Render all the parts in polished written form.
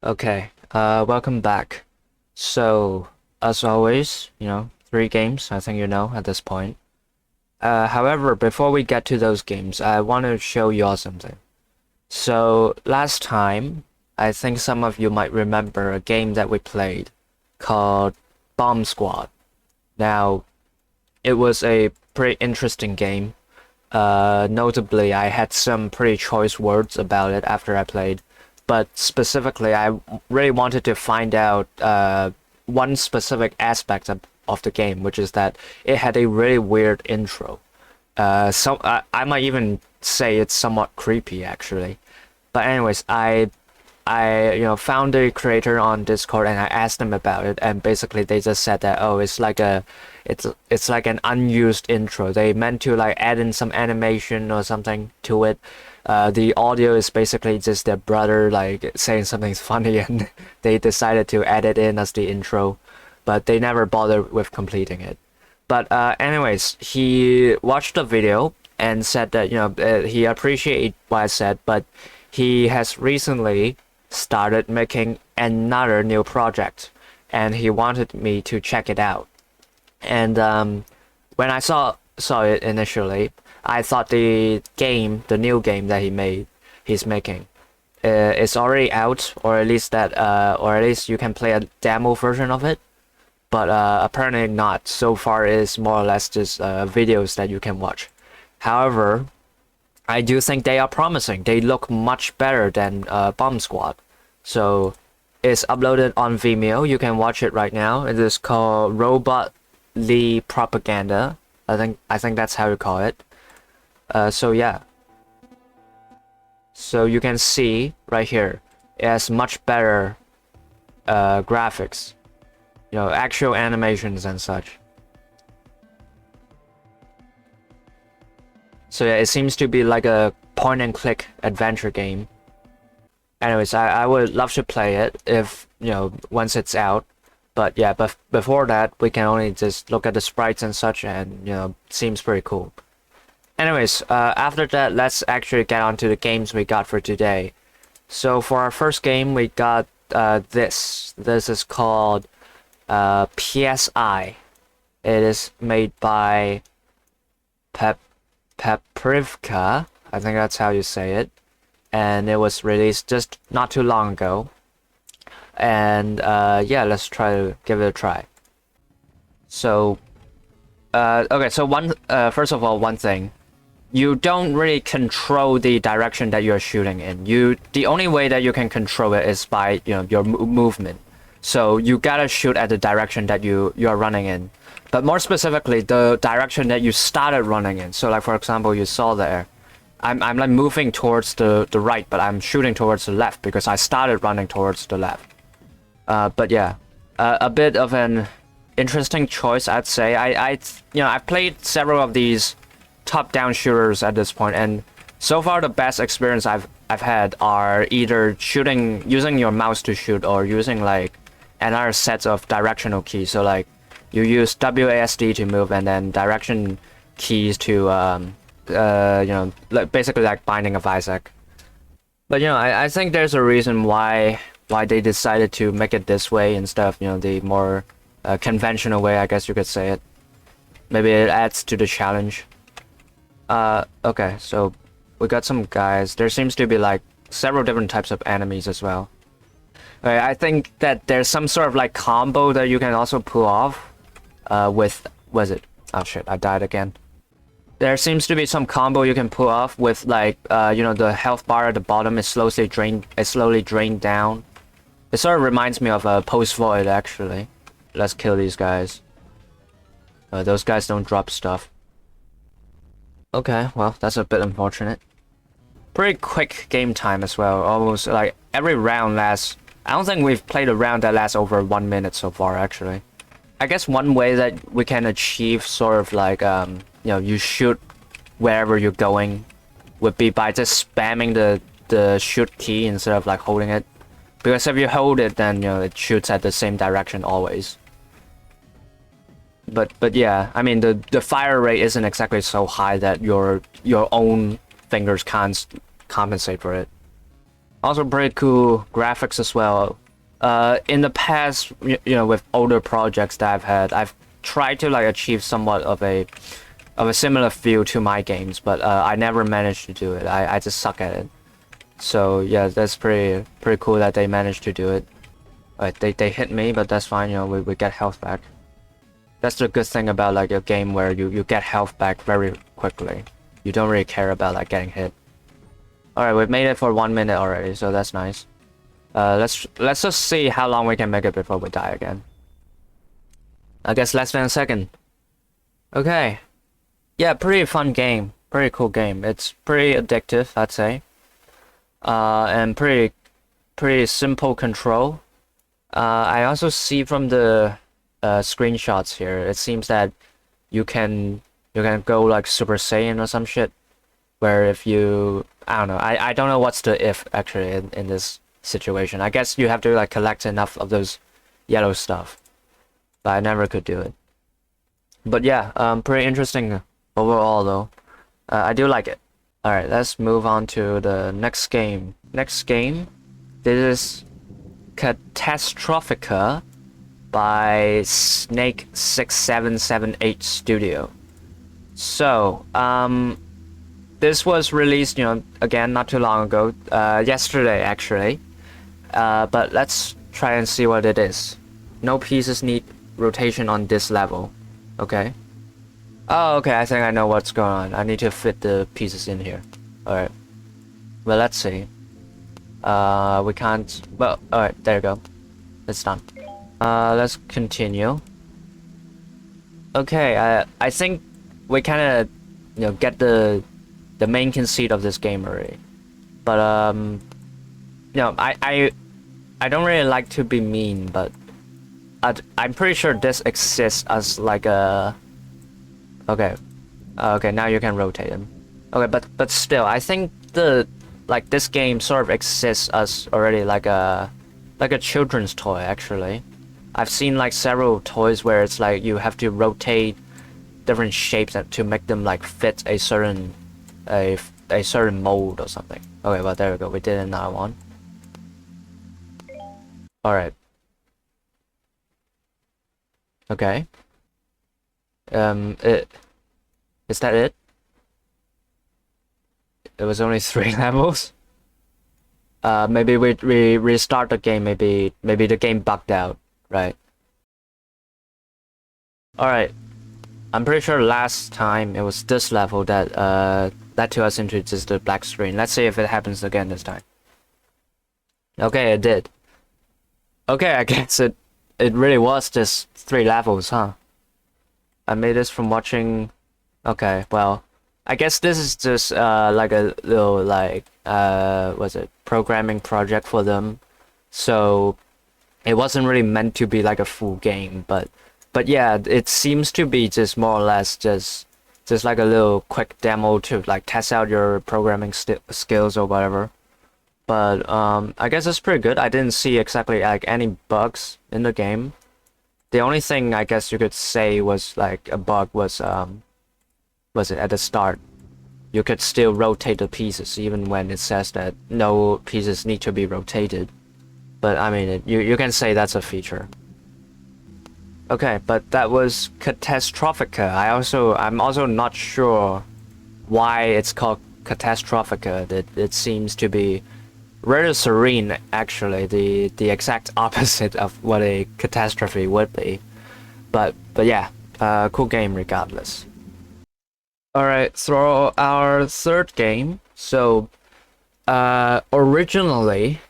Okay, welcome back. So, as always, 3 games, I think you know at this point. However, before we get to those games, I want to show you all something. So, last time, I think some of you might remember a game that we played called Bomb Squad. Now, it was a pretty interesting game. Notably, I had some pretty choice words about it after I played. But specifically, I really wanted to find out one specific aspect of the game, which is that it had a really weird intro. I might even say it's somewhat creepy, actually. But anyways, I found the creator on Discord and I asked them about it, and basically they just said that it's like an unused intro. They meant to like add in some animation or something to it. The audio is basically just their brother like saying something funny, and they decided to add it in as the intro, but they never bothered with completing it. But anyways, he watched the video and said that he appreciated what I said, but he has recently started making another new project, and he wanted me to check it out. And when I saw it initially, I thought the new game that he's making, is already out, or at least you can play a demo version of it. But apparently not. So far, it's more or less just videos that you can watch. However, I do think they are promising. They look much better than Bomb Squad. So it's uploaded on Vimeo. You can watch it right now. It is called Robot Lee Propaganda. I think that's how you call it. So yeah. So you can see right here, it has much better graphics. Actual animations and such. So yeah, it seems to be like a point and click adventure game. Anyways, I would love to play it if, once it's out. But yeah, but before that, we can only just look at the sprites and such, and, it seems pretty cool. Anyways, after that, let's actually get on to the games we got for today. So for our first game, we got this. This is called PSI. It is made by Paprivcka. I think that's how you say it. And it was released just not too long ago. And yeah, let's try to give it a try. So, okay, so first of all, one thing. You don't really control the direction that you're shooting in. The only way that you can control it is by, your movement. So you gotta shoot at the direction that you're running in. But more specifically, the direction that you started running in. So like, for example, you saw there. I'm like moving towards the right, but I'm shooting towards the left because I started running towards the left. But yeah, a bit of an interesting choice, I'd say. I've played several of these top-down shooters at this point, and so far the best experience I've had are either using your mouse to shoot, or using like another set of directional keys. So like you use WASD to move, and then direction keys to basically like Binding of Isaac. But I think there's a reason why they decided to make it this way instead of the more conventional way, I guess you could say it. Maybe it adds to the challenge. Okay, so we got some guys. There seems to be like several different types of enemies as well. Okay, I think that there's some sort of like combo that you can also pull off with, was it? Oh shit, I died again. There seems to be some combo you can pull off with like the health bar at the bottom is slowly drained down. It sort of reminds me of a Post Void, actually. Let's kill these guys. Those guys don't drop stuff. Okay, well, that's a bit unfortunate. Pretty quick game time as well. Almost like every round lasts. I don't think we've played a round that lasts over 1 minute so far, actually. I guess one way that we can achieve sort of like you shoot wherever you're going would be by just spamming the shoot key instead of like holding it. Because if you hold it, then it shoots at the same direction always. But yeah, I mean the fire rate isn't exactly so high that your own fingers can't compensate for it. Also pretty cool graphics as well. In the past, you know, with older projects that I've had, I've tried to like achieve somewhat of a similar feel to my games, but I never managed to do it. I just suck at it. So yeah, that's pretty cool that they managed to do it. They hit me, but that's fine. You know, we get health back. That's the good thing about like a game where you get health back very quickly. You don't really care about like getting hit. Alright, we've made it for 1 minute already, so that's nice. Let's just see how long we can make it before we die again. I guess less than a second. Okay. Yeah, pretty fun game. Pretty cool game. It's pretty addictive, I'd say. And pretty simple control. I also see from the screenshots here, it seems that you can go like Super Saiyan or some shit. Where if you, I don't know, I don't know what's the if actually in this situation. I guess you have to like collect enough of those yellow stuff. But I never could do it. But yeah, pretty interesting overall though. I do like it. Alright, let's move on to the next game. Next game, this is Catastrophica by Snake6778 Studio. So, this was released, you know, again, not too long ago, yesterday actually. But let's try and see what it is. No pieces need rotation on this level. Okay. Oh, okay, I think I know what's going on. I need to fit the pieces in here. Alright. Well, let's see. We can't... Well, alright, there you go. It's done. Let's continue. Okay, I think we kind of, you know, get the main conceit of this game already. But, you know, I don't really like to be mean, but I'm pretty sure this exists as like a... Okay. Okay, now you can rotate him. Okay, but still, I think this game sort of exists as already like a children's toy actually. I've seen like several toys where it's like you have to rotate different shapes to make them like fit a certain mold or something. Okay, well there we go. We did another one. All right. Okay. Is that it? It was only 3 levels. Maybe we restart the game. Maybe the game bugged out, right? All right. I'm pretty sure last time it was this level that led to us into just the black screen. Let's see if it happens again this time. Okay, it did. Okay, I guess it really was just 3 levels, huh? I made this from watching... Okay, well, I guess this is just like a little like what's it, programming project for them. So it wasn't really meant to be like a full game, but yeah, it seems to be just more or less just like a little quick demo to like test out your programming skills or whatever. But I guess it's pretty good. I didn't see exactly like any bugs in the game. The only thing I guess you could say was like a bug was it at the start. You could still rotate the pieces even when it says that no pieces need to be rotated. But I mean, you can say that's a feature. Okay, but that was Catastrophica. I'm also not sure why it's called Catastrophica. It seems to be rather serene, actually, the exact opposite of what a catastrophe would be. But yeah, cool game regardless. Alright, so our third game. So, originally,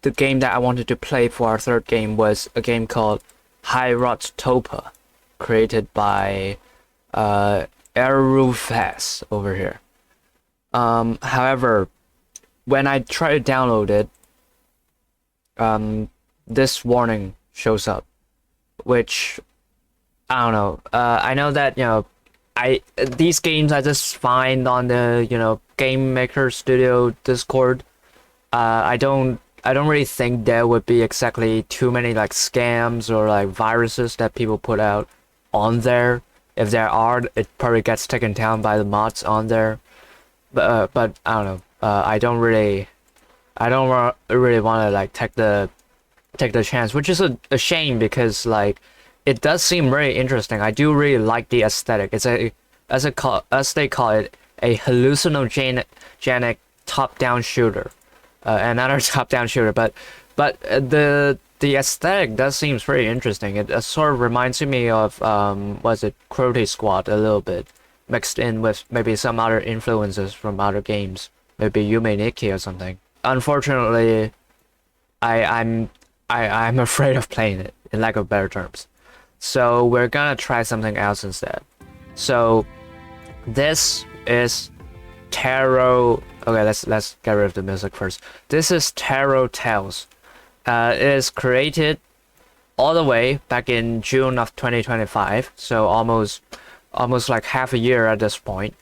the game that I wanted to play for our third game was a game called Highrot Tulpa, created by Ereu over here. However, when I try to download it, this warning shows up, which I don't know. I know that, you know, these games I just find on the, you know, Game Maker Studio Discord. I don't really think there would be exactly too many like scams or like viruses that people put out on there. If there are, it probably gets taken down by the mods on there. But I don't know. I don't really I don't really want to like take the chance, which is a shame because like it does seem very interesting. I do really like the aesthetic. It's a as they call it, a hallucinogenic top-down shooter, another top-down shooter. But the aesthetic does seems very interesting. It sort of reminds me of was it Cruelty Squad a little bit, mixed in with maybe some other influences from other games, maybe Yume Nikki or something. Unfortunately, I I'm I'm afraid of playing it, in lack of better terms. So we're gonna try something else instead. So this is Tarot. Okay, let's get rid of the music first. This is Tarot Tales. It is created all the way back in June of 2025, so almost like half a year at this point.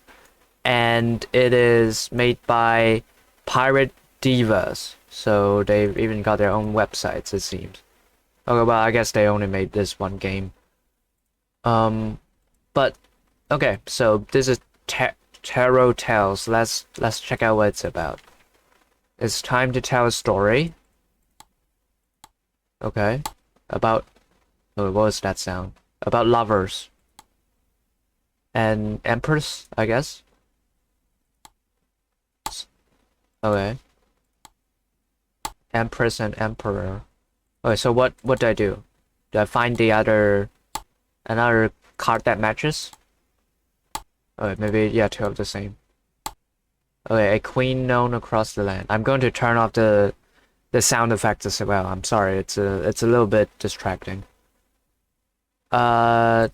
And it is made by Pirate Divas, so they've even got their own websites, it seems. Okay, well, I guess they only made this one game. But okay, so this is Tarot Tales. Let's check out what it's about. It's time to tell a story. Okay, about oh, what was that sound? About lovers and empress, I guess. Okay, empress and emperor. Okay, so what do I do? Do I find the another card that matches? Okay, maybe yeah, two of the same. Okay, a queen known across the land. I'm going to turn off the sound effects as well. I'm sorry, it's a little bit distracting. Okay,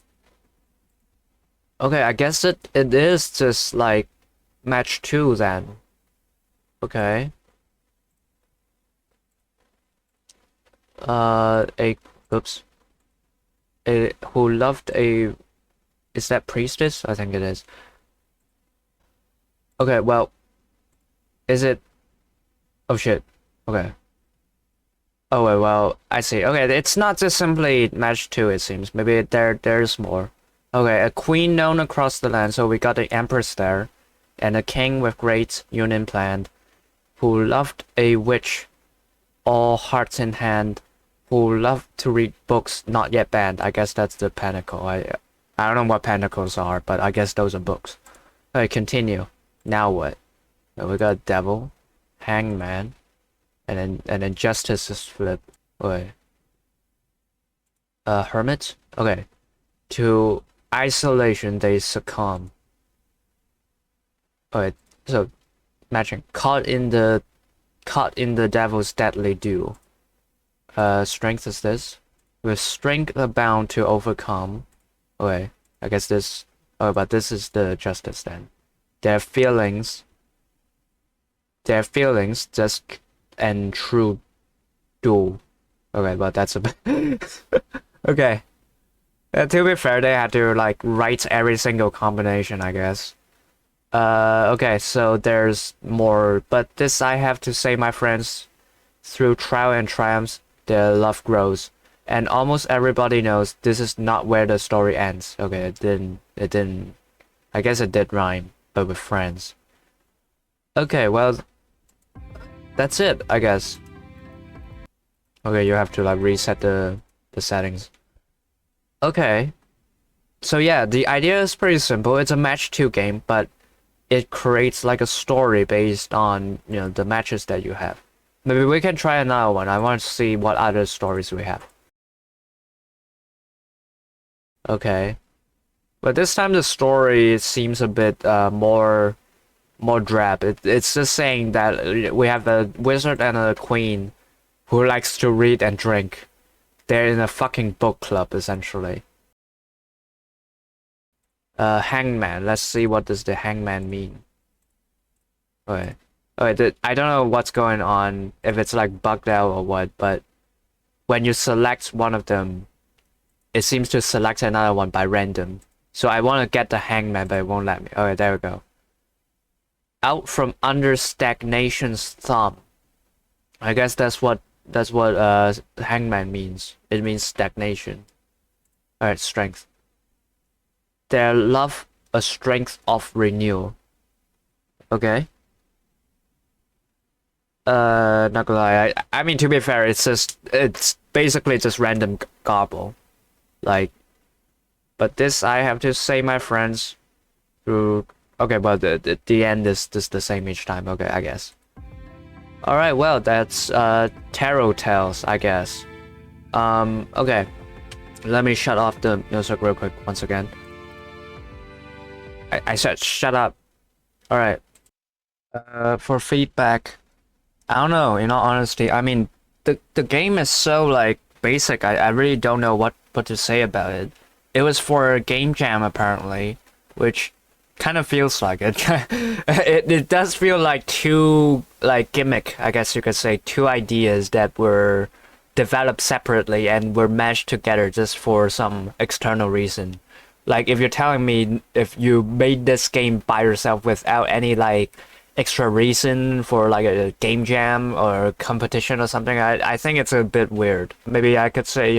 I guess it is just like match 2 then. Okay. A oops. A who loved a is that priestess? I think it is. Okay, well, is it? Oh shit. Okay. Oh well, I see. Okay, it's not just simply match 2, it seems. Maybe there's more. Okay, a queen known across the land, so we got the empress there, and a king with great union planned, who loved a witch, all hearts in hand, who loved to read books not yet banned. I guess that's the pinnacle. I don't know what pinnacles are, but I guess those are books. Okay, continue. Now what? We got devil, hangman, and then justice is flip. Okay. Hermit? Okay. To isolation they succumb. Okay, so matching. Caught in the devil's deadly dew. Strength is this. With strength abound to overcome. Okay, I guess this oh but this is the justice then. Their feelings just and true duel. Okay, but that's a bit okay. To be fair, they had to like write every single combination, I guess. Okay, so there's more, but this I have to say, my friends, through trial and triumphs, their love grows. And almost everybody knows this is not where the story ends. Okay, it didn't, I guess it did rhyme, but with friends. Okay, well, that's it, I guess. Okay, you have to like reset the settings. Okay. So yeah, the idea is pretty simple. It's a match 2 game, but it creates like a story based on, you know, the matches that you have. Maybe we can try another one. I want to see what other stories we have. Okay. But this time the story seems a bit more drab. It's just saying that we have a wizard and a queen who likes to read and drink. They're in a fucking book club, essentially. Hangman. Let's see what does the hangman mean. Okay. Okay, I don't know what's going on, if it's like bugged out or what, but when you select one of them, it seems to select another one by random. So I want to get the hangman, but it won't let me. Okay, there we go. Out from under stagnation's thumb. I guess that's what hangman means. It means stagnation. Alright, strength. Their love a strength of renewal. Okay. Not gonna lie. I mean, to be fair, it's basically just random garble. Like, but this I have to say, my friends, through. Okay, but the end is just the same each time. Okay, I guess. All right, well, that's tarot tales, I guess. Okay. Let me shut off the music real quick once again. I said shut up. All right. For feedback, I don't know. In all honesty, I mean, the game is so like basic. I really don't know what to say about it. It was for a game jam apparently, which kind of feels like it. It does feel like two like gimmick, I guess you could say, two ideas that were developed separately and were meshed together just for some external reason. Like if you're telling me if you made this game by yourself without any like extra reason for like a game jam or competition or something, I think it's a bit weird. Maybe I could say,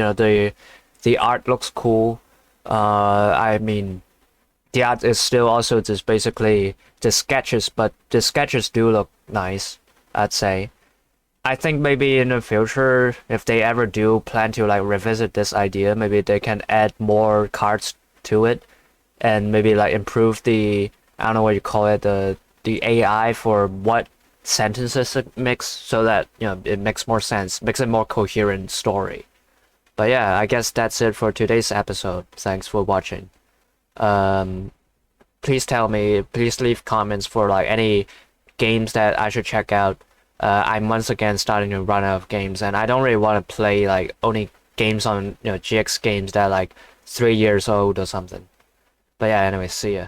the art looks cool. I mean, the art is still also just basically just sketches, but the sketches do look nice, I'd say. I think maybe in the future, if they ever do plan to like revisit this idea, maybe they can add more cards to it and maybe like improve the, I don't know what you call it, the AI for what sentences it makes so that, it makes more sense, makes a more coherent story. But yeah, I guess that's it for today's episode. Thanks for watching. Please tell me, please leave comments for like any games that I should check out. I'm once again starting to run out of games, and I don't really want to play like only games on GX games that are like 3 years old or something. But yeah, anyway, see ya.